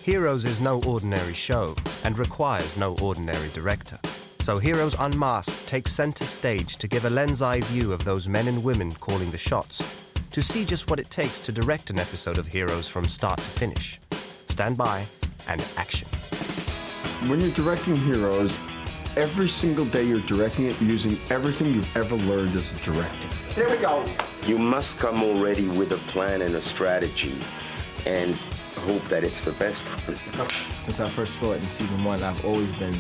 Heroes is no ordinary show and requires no ordinary director. So Heroes Unmasked takes center stage to give a lens-eye view of those men and women calling the shots, to see just what it takes to direct an episode of Heroes from start to finish. Stand by and action. When you're directing Heroes, every single day you're directing it using everything you've ever learned as a director. Here we go. You must come already with a plan and a strategy and hope that it's the best. Since I first saw it in season 1, I've always been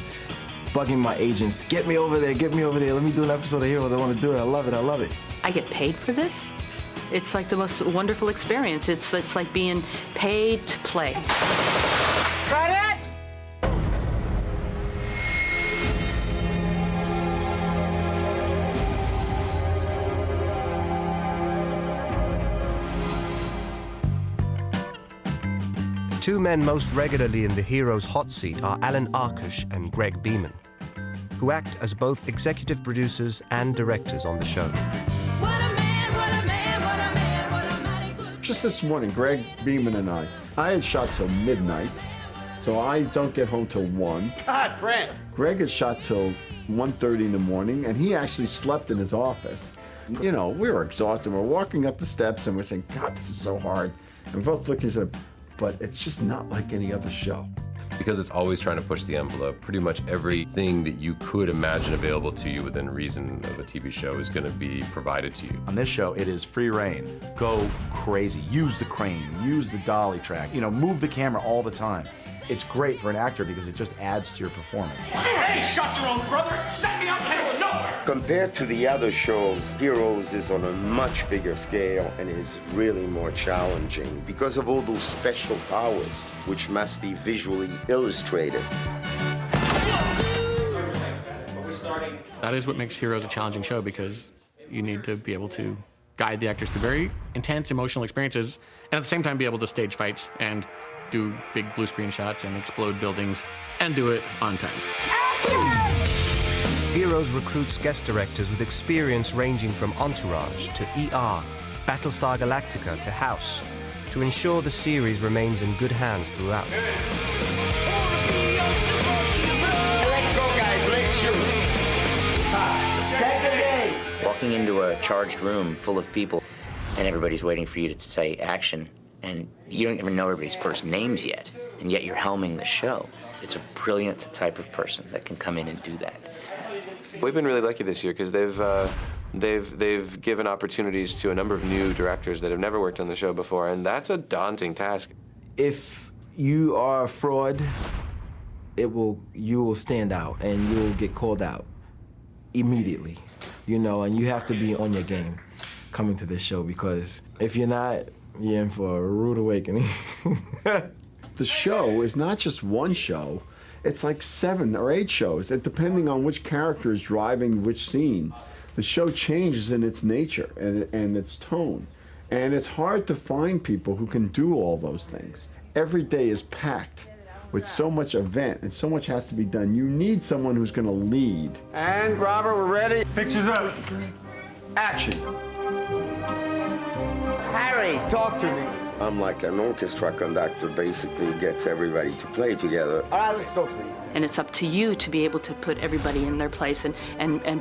bugging my agents, get me over there, let me do an episode of Heroes, I want to do it, I love it. I get paid for this? It's like the most wonderful experience. It's like being paid to play. Got it? Two men most regularly in the Heroes hot seat are Alan Arkush and Greg Beeman, who act as both executive producers and directors on the show. Just this morning, Greg Beeman and I had shot till midnight, so I don't get home till 1. God, Brent. Greg had shot till 1:30 in the morning, and he actually slept in his office. You know, we were exhausted. We're walking up the steps, and we're saying, God, this is so hard. And we both looked at each other, but it's just not like any other show. Because it's always trying to push the envelope. Pretty much everything that you could imagine available to you within reason of a TV show is going to be provided to you. On this show, it is free reign. Go crazy. Use the crane, use the dolly track, you know, move the camera all the time. It's great for an actor because it just adds to your performance. Hey, shot your own brother! Set me up out of nowhere! Compared to the other shows, Heroes is on a much bigger scale and is really more challenging because of all those special powers, which must be visually illustrated. That is what makes Heroes a challenging show, because you need to be able to guide the actors through very intense emotional experiences and at the same time be able to stage fights and do big blue screen shots and explode buildings and do it on time. Heroes recruits guest directors with experience ranging from Entourage to ER, Battlestar Galactica to House, to ensure the series remains in good hands throughout. Let's go, guys. Let's shoot. Check the game. Walking into a charged room full of people, and everybody's waiting for you to say action, and you don't even know everybody's first names yet, and yet you're helming the show. It's a brilliant type of person that can come in and do that. We've been really lucky this year because they've given opportunities to a number of new directors that have never worked on the show before, and that's a daunting task. If you are a fraud, you will stand out and you will get called out immediately, you know, and you have to be on your game coming to this show, because if you're not, you're in for a rude awakening. The show is not just one show. It's like 7 or 8 shows, depending on which character is driving which scene. The show changes in its nature and its tone. And it's hard to find people who can do all those things. Every day is packed with so much event and so much has to be done. You need someone who's going to lead. And, Robert, we're ready. Pictures up. Action. Harry, talk to me. I'm like an orchestra conductor, basically gets everybody to play together. All right, let's go, please. And it's up to you to be able to put everybody in their place and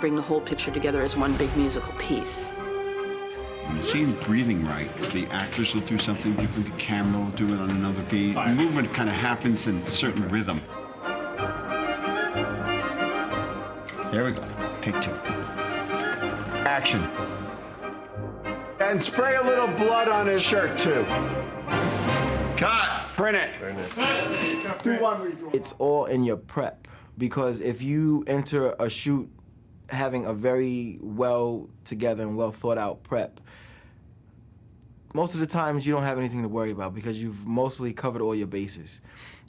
bring the whole picture together as one big musical piece. When the scene's breathing right, the actors will do something different, the camera will do it on another beat. The movement kind of happens in a certain rhythm. There we go. Take 2. Action. And spray a little blood on his shirt, too. Cut! Print it. Do one. It's all in your prep, because if you enter a shoot having a very well together and well thought out prep, most of the times you don't have anything to worry about because you've mostly covered all your bases.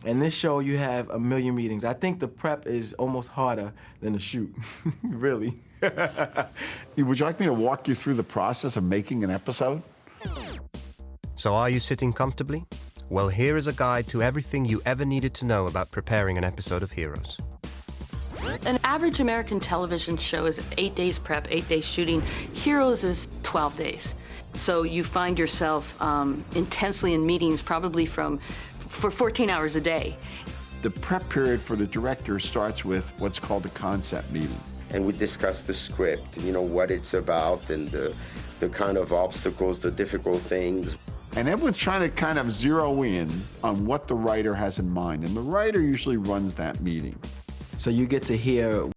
And this show, you have a million meetings. I think the prep is almost harder than the shoot, really. Would you like me to walk you through the process of making an episode? So are you sitting comfortably? Well, here is a guide to everything you ever needed to know about preparing an episode of Heroes. An average American television show is 8 days prep, 8 days shooting. Heroes is 12 days. So you find yourself intensely in meetings probably from for 14 hours a day. The prep period for the director starts with what's called the concept meeting. And we discuss the script, you know, what it's about and the kind of obstacles, the difficult things. And everyone's trying to kind of zero in on what the writer has in mind. And the writer usually runs that meeting. So you get to hear